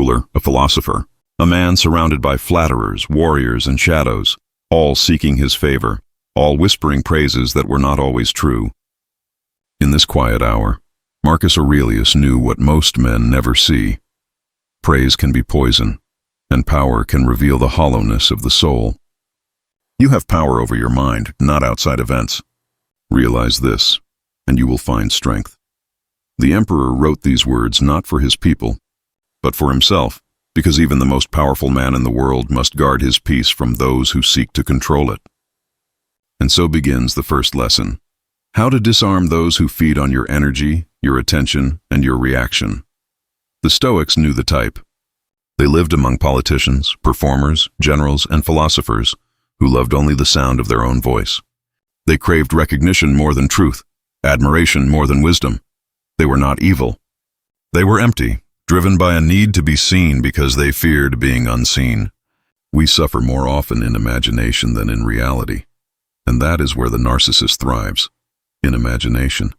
ruler, a philosopher, a man surrounded by flatterers, warriors, and shadows, all seeking his favor, all whispering praises that were not always true. In this quiet hour, Marcus Aurelius knew what most men never see. Praise can be poison, and power can reveal the hollowness of the soul. You have power over your mind, not outside events. Realize this, and you will find strength. The emperor wrote these words not for his people, but for himself, because even the most powerful man in the world must guard his peace from those who seek to control it. And so begins the first lesson: how to disarm those who feed on your energy, your attention, and your reaction. The Stoics knew the type. They lived among politicians, performers, generals, and philosophers who loved only the sound of their own voice. They craved recognition more than truth, admiration more than wisdom. They were not evil. They were empty, driven by a need to be seen because they feared being unseen. We suffer more often in imagination than in reality, and that is where the narcissist thrives, in imagination.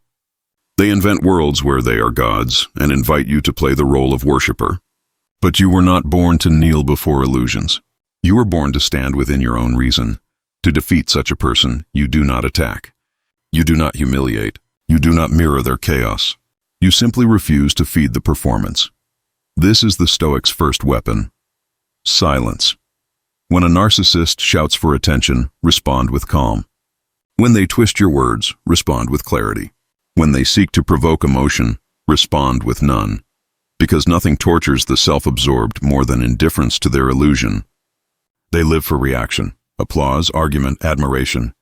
They invent worlds where they are gods and invite you to play the role of worshiper. But you were not born to kneel before illusions. You were born to stand within your own reason. To defeat such a person, you do not attack. You do not humiliate. You do not mirror their chaos. You simply refuse to feed the performance. This is the Stoics' first weapon: silence. When a narcissist shouts for attention, respond with calm. When they twist your words, respond with clarity. When they seek to provoke emotion, respond with none. Because nothing tortures the self-absorbed more than indifference to their illusion. They live for reaction, applause, argument, admiration.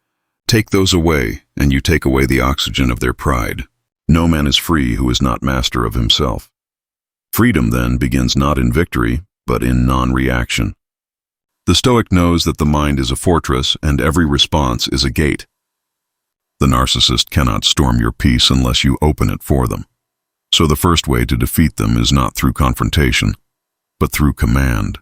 Take those away, and you take away the oxygen of their pride. No man is free who is not master of himself. Freedom, then, begins not in victory, but in non-reaction. The Stoic knows that the mind is a fortress, and every response is a gate. The narcissist cannot storm your peace unless you open it for them. So the first way to defeat them is not through confrontation, but through command.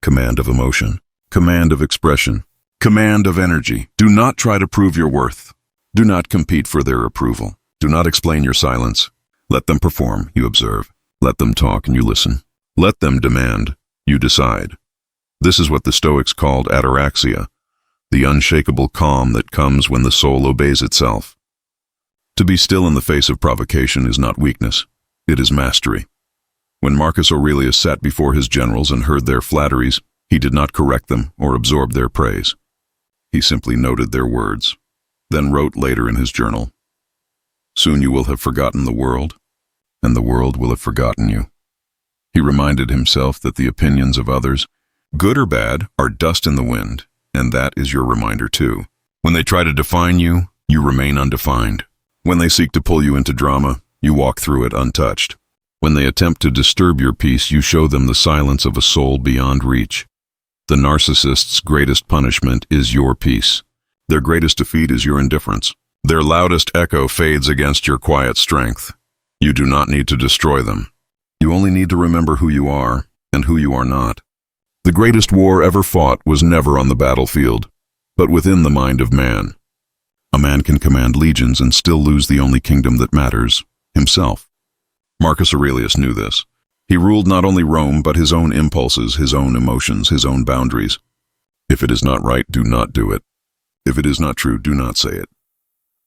Command of emotion, command of expression, command of energy. Do not try to prove your worth. Do not compete for their approval. Do not explain your silence. Let them perform, you observe. Let them talk, and you listen. Let them demand, you decide. This is what the Stoics called ataraxia, the unshakable calm that comes when the soul obeys itself. To be still in the face of provocation is not weakness, it is mastery. When Marcus Aurelius sat before his generals and heard their flatteries, he did not correct them or absorb their praise. He simply noted their words, then wrote later in his journal, "Soon you will have forgotten the world, and the world will have forgotten you." He reminded himself that the opinions of others, good or bad, are dust in the wind, and that is your reminder too. When they try to define you, you remain undefined. When they seek to pull you into drama, you walk through it untouched. When they attempt to disturb your peace, you show them the silence of a soul beyond reach. The narcissist's greatest punishment is your peace. Their greatest defeat is your indifference. Their loudest echo fades against your quiet strength. You do not need to destroy them. You only need to remember who you are and who you are not. The greatest war ever fought was never on the battlefield, but within the mind of man. A man can command legions and still lose the only kingdom that matters, himself. Marcus Aurelius knew this. He ruled not only Rome, but his own impulses, his own emotions, his own boundaries. If it is not right, do not do it. If it is not true, do not say it.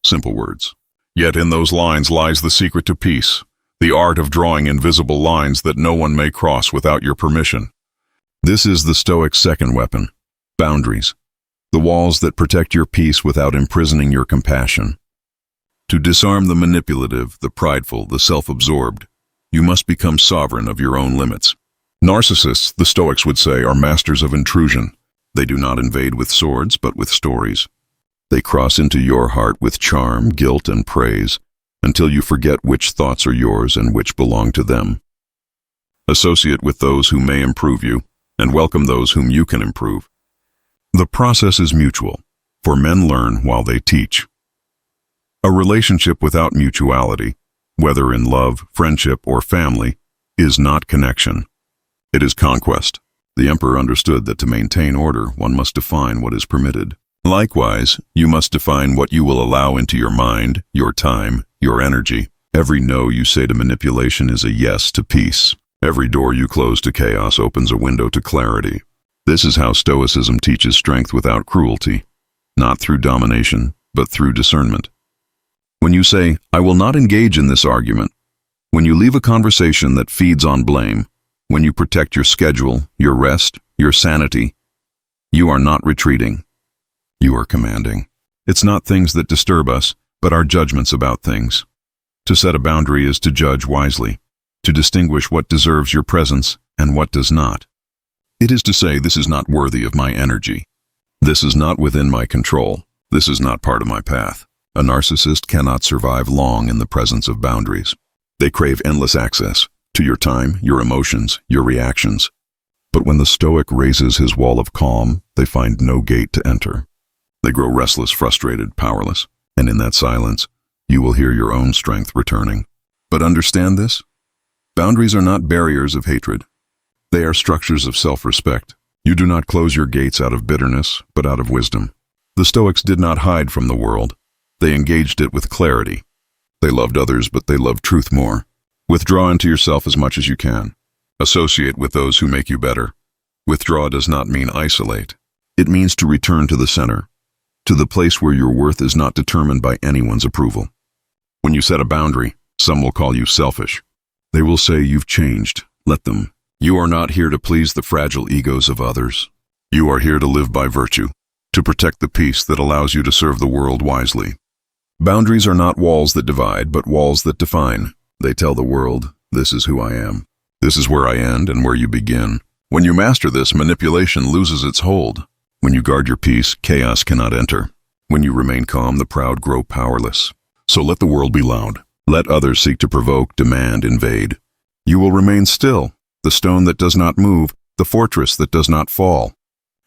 Simple words. Yet in those lines lies the secret to peace, the art of drawing invisible lines that no one may cross without your permission. This is the Stoic's second weapon: boundaries. The walls that protect your peace without imprisoning your compassion. To disarm the manipulative, the prideful, the self-absorbed, you must become sovereign of your own limits. Narcissists, the Stoics would say, are masters of intrusion. They do not invade with swords, but with stories. They cross into your heart with charm, guilt, and praise, until you forget which thoughts are yours and which belong to them. Associate with those who may improve you, and welcome those whom you can improve. The process is mutual, for men learn while they teach. A relationship without mutuality, whether in love, friendship, or family, is not connection. It is conquest. The emperor understood that to maintain order, one must define what is permitted. Likewise, you must define what you will allow into your mind, your time, your energy. Every no you say to manipulation is a yes to peace. Every door you close to chaos opens a window to clarity. This is how Stoicism teaches strength without cruelty, not through domination, but through discernment. When you say, "I will not engage in this argument," when you leave a conversation that feeds on blame, when you protect your schedule, your rest, your sanity, you are not retreating. You are commanding. It's not things that disturb us, but our judgments about things. To set a boundary is to judge wisely, to distinguish what deserves your presence and what does not. It is to say, this is not worthy of my energy. This is not within my control. This is not part of my path. A narcissist cannot survive long in the presence of boundaries. They crave endless access to your time, your emotions, your reactions. But when the Stoic raises his wall of calm, they find no gate to enter. They grow restless, frustrated, powerless, and in that silence, you will hear your own strength returning. But understand this: boundaries are not barriers of hatred. They are structures of self-respect. You do not close your gates out of bitterness, but out of wisdom. The Stoics did not hide from the world. They engaged it with clarity. They loved others, but they loved truth more. Withdraw into yourself as much as you can. Associate with those who make you better. Withdraw does not mean isolate. It means to return to the center, to the place where your worth is not determined by anyone's approval. When you set a boundary, some will call you selfish. They will say you've changed. Let them. You are not here to please the fragile egos of others. You are here to live by virtue, to protect the peace that allows you to serve the world wisely. Boundaries are not walls that divide, but walls that define. They tell the world, this is who I am. This is where I end and where you begin. When you master this, manipulation loses its hold. When you guard your peace, chaos cannot enter. When you remain calm, the proud grow powerless. So let the world be loud. Let others seek to provoke, demand, invade. You will remain still, the stone that does not move, the fortress that does not fall.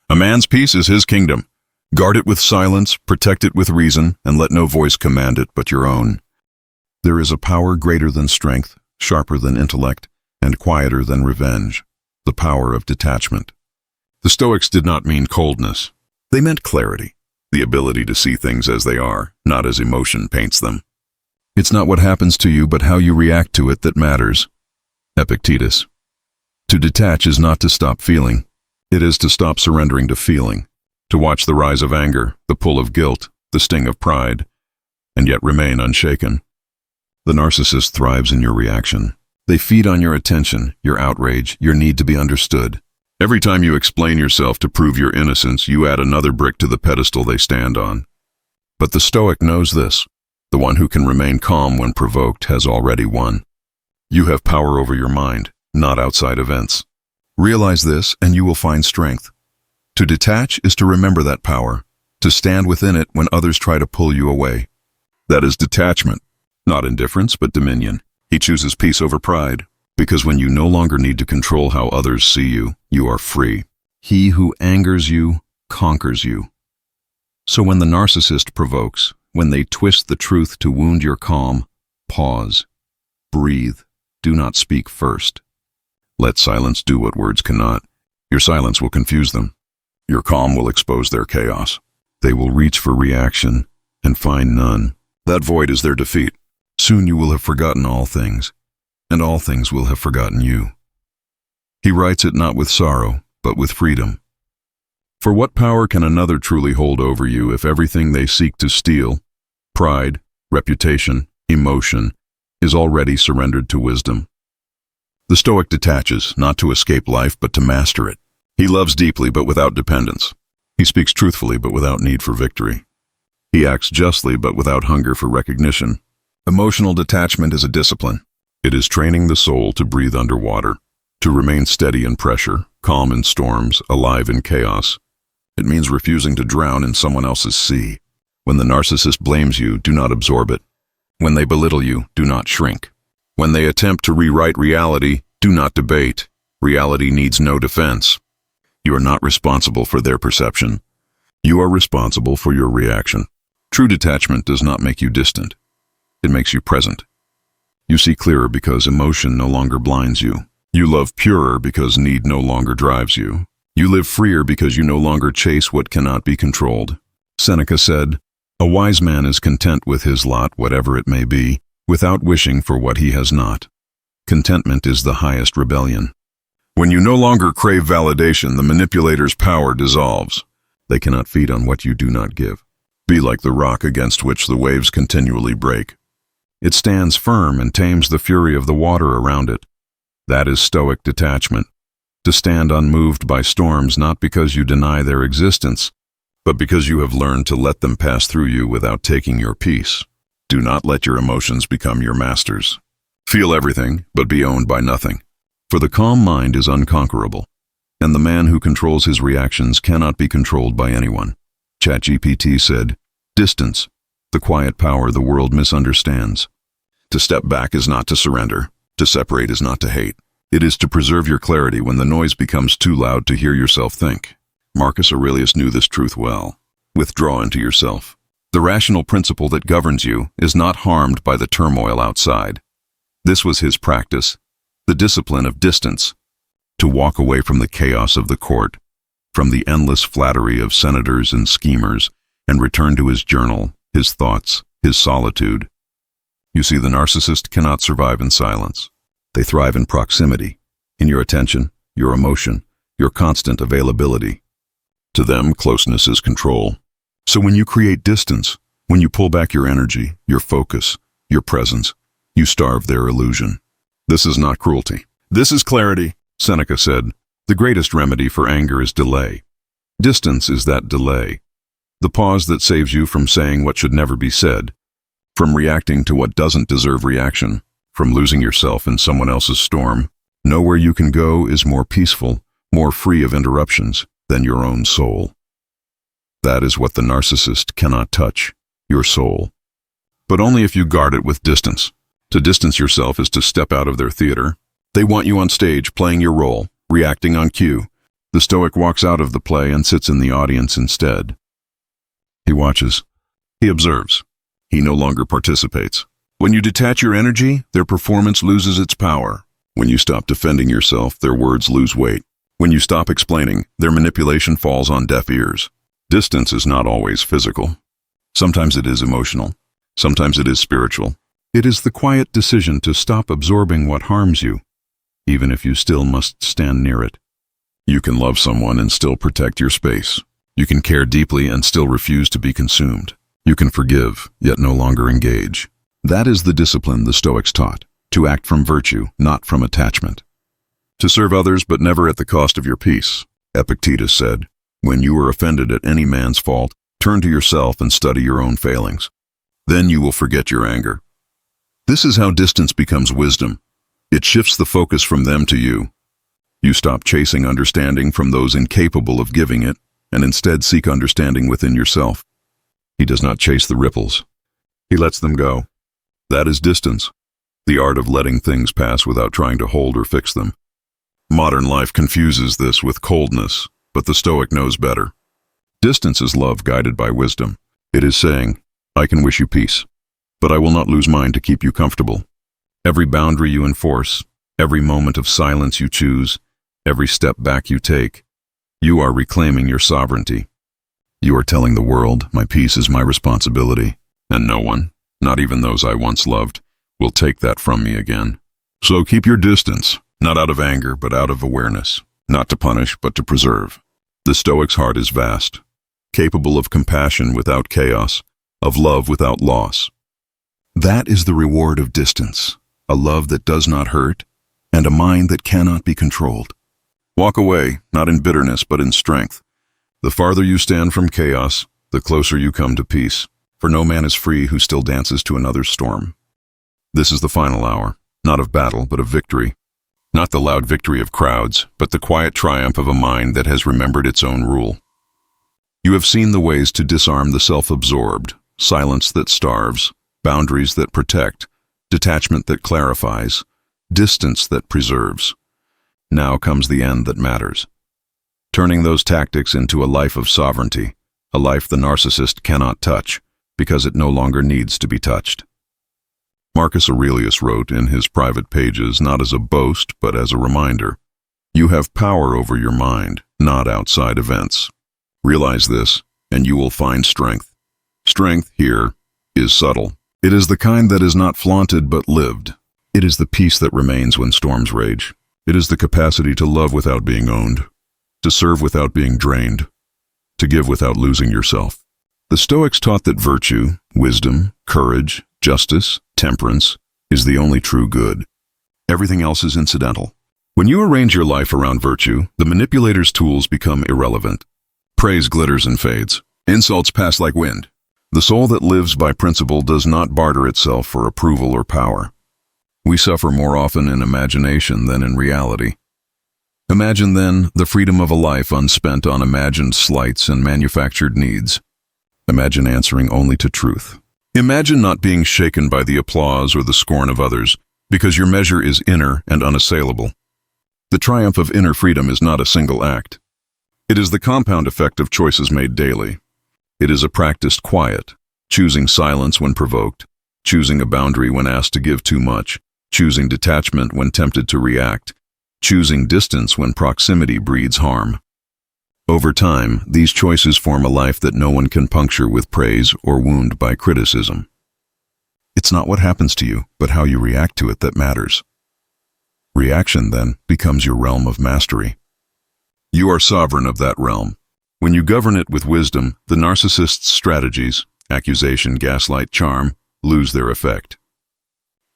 A man's peace is his kingdom. Guard it with silence, protect it with reason, and let no voice command it but your own. There is a power greater than strength, sharper than intellect, and quieter than revenge, the power of detachment. The Stoics did not mean coldness. They meant clarity, the ability to see things as they are, not as emotion paints them. It's not what happens to you, but how you react to it that matters. Epictetus. To detach is not to stop feeling. It is to stop surrendering to feeling, to watch the rise of anger, the pull of guilt, the sting of pride, and yet remain unshaken. The narcissist thrives in your reaction. They feed on your attention, your outrage, your need to be understood. Every time you explain yourself to prove your innocence, you add another brick to the pedestal they stand on. But the Stoic knows this. The one who can remain calm when provoked has already won. You have power over your mind, not outside events. Realize this, and you will find strength. To detach is to remember that power, to stand within it when others try to pull you away. That is detachment, not indifference, but dominion. He chooses peace over pride, because when you no longer need to control how others see you, you are free. He who angers you conquers you. So when the narcissist provokes, when they twist the truth to wound your calm, pause, breathe, do not speak first. Let silence do what words cannot. Your silence will confuse them. Your calm will expose their chaos. They will reach for reaction and find none. That void is their defeat. Soon you will have forgotten all things, and all things will have forgotten you. He writes it not with sorrow, but with freedom. For what power can another truly hold over you if everything they seek to steal, pride, reputation, emotion, is already surrendered to wisdom? The Stoic detaches, not to escape life, but to master it. He loves deeply, but without dependence. He speaks truthfully, but without need for victory. He acts justly, but without hunger for recognition. Emotional detachment is a discipline. It is training the soul to breathe underwater, to remain steady in pressure, calm in storms, alive in chaos. It means refusing to drown in someone else's sea. When the narcissist blames you, do not absorb it. When they belittle you, do not shrink. When they attempt to rewrite reality, do not debate. Reality needs no defense. You are not responsible for their perception. You are responsible for your reaction. True detachment does not make you distant. It makes you present. You see clearer because emotion no longer blinds you. You love purer because need no longer drives you. You live freer because you no longer chase what cannot be controlled. Seneca said, "A wise man is content with his lot, whatever it may be, without wishing for what he has not." Contentment is the highest rebellion. When you no longer crave validation, the manipulator's power dissolves. They cannot feed on what you do not give. Be like the rock against which the waves continually break. It stands firm and tames the fury of the water around it. That is Stoic detachment. To stand unmoved by storms not because you deny their existence, but because you have learned to let them pass through you without taking your peace. Do not let your emotions become your masters. Feel everything, but be owned by nothing. For the calm mind is unconquerable, and the man who controls his reactions cannot be controlled by anyone. ChatGPT said, "Distance, the quiet power the world misunderstands. To step back is not to surrender. To separate is not to hate. It is to preserve your clarity when the noise becomes too loud to hear yourself think." Marcus Aurelius knew this truth well. Withdraw into yourself. The rational principle that governs you is not harmed by the turmoil outside. This was his practice, the discipline of distance, to walk away from the chaos of the court, from the endless flattery of senators and schemers, and return to his journal, his thoughts, his solitude. You see, the narcissist cannot survive in silence. They thrive in proximity, in your attention, your emotion, your constant availability. To them, closeness is control. So when you create distance, when you pull back your energy, your focus, your presence, you starve their illusion. This is not cruelty. This is clarity. Seneca said, "The greatest remedy for anger is delay." Distance is that delay. The pause that saves you from saying what should never be said, from reacting to what doesn't deserve reaction, from losing yourself in someone else's storm. Nowhere you can go is more peaceful, more free of interruptions than your own soul. That is what the narcissist cannot touch, your soul. But only if you guard it with distance. To distance yourself is to step out of their theater. They want you on stage, playing your role, reacting on cue. The Stoic walks out of the play and sits in the audience instead. He watches. He observes. He no longer participates. When you detach your energy, their performance loses its power. When you stop defending yourself, their words lose weight. When you stop explaining, their manipulation falls on deaf ears. Distance is not always physical. Sometimes it is emotional. Sometimes it is spiritual. It is the quiet decision to stop absorbing what harms you, even if you still must stand near it. You can love someone and still protect your space. You can care deeply and still refuse to be consumed. You can forgive, yet no longer engage. That is the discipline the Stoics taught, to act from virtue, not from attachment. To serve others, but never at the cost of your peace. Epictetus said, "When you are offended at any man's fault, turn to yourself and study your own failings. Then you will forget your anger." This is how distance becomes wisdom. It shifts the focus from them to you. You stop chasing understanding from those incapable of giving it, and instead seek understanding within yourself. He does not chase the ripples. He lets them go. That is distance, the art of letting things pass without trying to hold or fix them. Modern life confuses this with coldness, but the Stoic knows better. Distance is love guided by wisdom. It is saying, "I can wish you peace, but I will not lose mine to keep you comfortable." Every boundary you enforce, every moment of silence you choose, every step back you take, you are reclaiming your sovereignty. You are telling the world, "My peace is my responsibility, and no one, not even those I once loved, will take that from me again." So keep your distance, not out of anger, but out of awareness, not to punish, but to preserve. The Stoic's heart is vast, capable of compassion without chaos, of love without loss. That is the reward of distance, a love that does not hurt, and a mind that cannot be controlled. Walk away, not in bitterness, but in strength. The farther you stand from chaos, the closer you come to peace, for no man is free who still dances to another's storm. This is the final hour, not of battle, but of victory. Not the loud victory of crowds, but the quiet triumph of a mind that has remembered its own rule. You have seen the ways to disarm the self-absorbed, silence that starves, boundaries that protect, detachment that clarifies, distance that preserves. Now comes the end that matters. Turning those tactics into a life of sovereignty, a life the narcissist cannot touch, because it no longer needs to be touched. Marcus Aurelius wrote in his private pages not as a boast, but as a reminder. You have power over your mind, not outside events. Realize this, and you will find strength. Strength here is subtle. It is the kind that is not flaunted but lived. It is the peace that remains when storms rage. It is the capacity to love without being owned, to serve without being drained, to give without losing yourself. The Stoics taught that virtue, wisdom, courage, justice, temperance is the only true good. Everything else is incidental. When you arrange your life around virtue, the manipulator's tools become irrelevant. Praise glitters and fades. Insults pass like wind. The soul that lives by principle does not barter itself for approval or power. We suffer more often in imagination than in reality. Imagine, then, the freedom of a life unspent on imagined slights and manufactured needs. Imagine answering only to truth. Imagine not being shaken by the applause or the scorn of others, because your measure is inner and unassailable. The triumph of inner freedom is not a single act. It is the compound effect of choices made daily. It is a practiced quiet, choosing silence when provoked, choosing a boundary when asked to give too much, choosing detachment when tempted to react, choosing distance when proximity breeds harm. Over time, these choices form a life that no one can puncture with praise or wound by criticism. It's not what happens to you, but how you react to it that matters. Reaction, then, becomes your realm of mastery. You are sovereign of that realm. When you govern it with wisdom, the narcissist's strategies, accusation, gaslight, charm, lose their effect.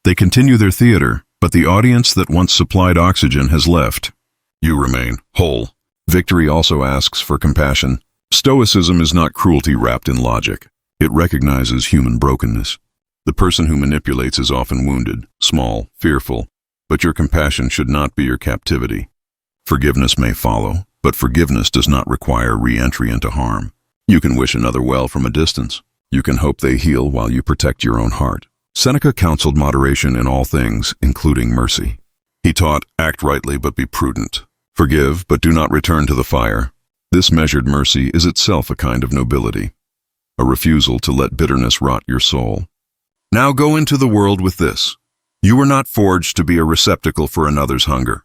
They continue their theater, but the audience that once supplied oxygen has left. You remain whole. Victory also asks for compassion. Stoicism is not cruelty wrapped in logic. It recognizes human brokenness. The person who manipulates is often wounded, small, fearful, but your compassion should not be your captivity. Forgiveness may follow, but forgiveness does not require re-entry into harm. You can wish another well from a distance. You can hope they heal while you protect your own heart. Seneca counseled moderation in all things, including mercy. He taught, act rightly but be prudent. Forgive, but do not return to the fire. This measured mercy is itself a kind of nobility, a refusal to let bitterness rot your soul. Now go into the world with this. You were not forged to be a receptacle for another's hunger.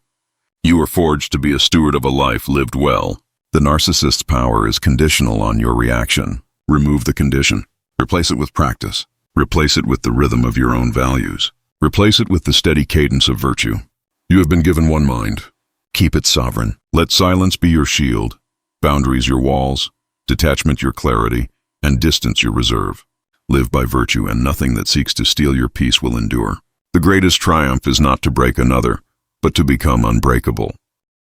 You were forged to be a steward of a life lived well. The narcissist's power is conditional on your reaction. Remove the condition. Replace it with practice. Replace it with the rhythm of your own values. Replace it with the steady cadence of virtue. You have been given one mind. Keep it sovereign. Let silence be your shield, boundaries your walls, detachment your clarity, and distance your reserve. Live by virtue, and nothing that seeks to steal your peace will endure. The greatest triumph is not to break another, but to become unbreakable.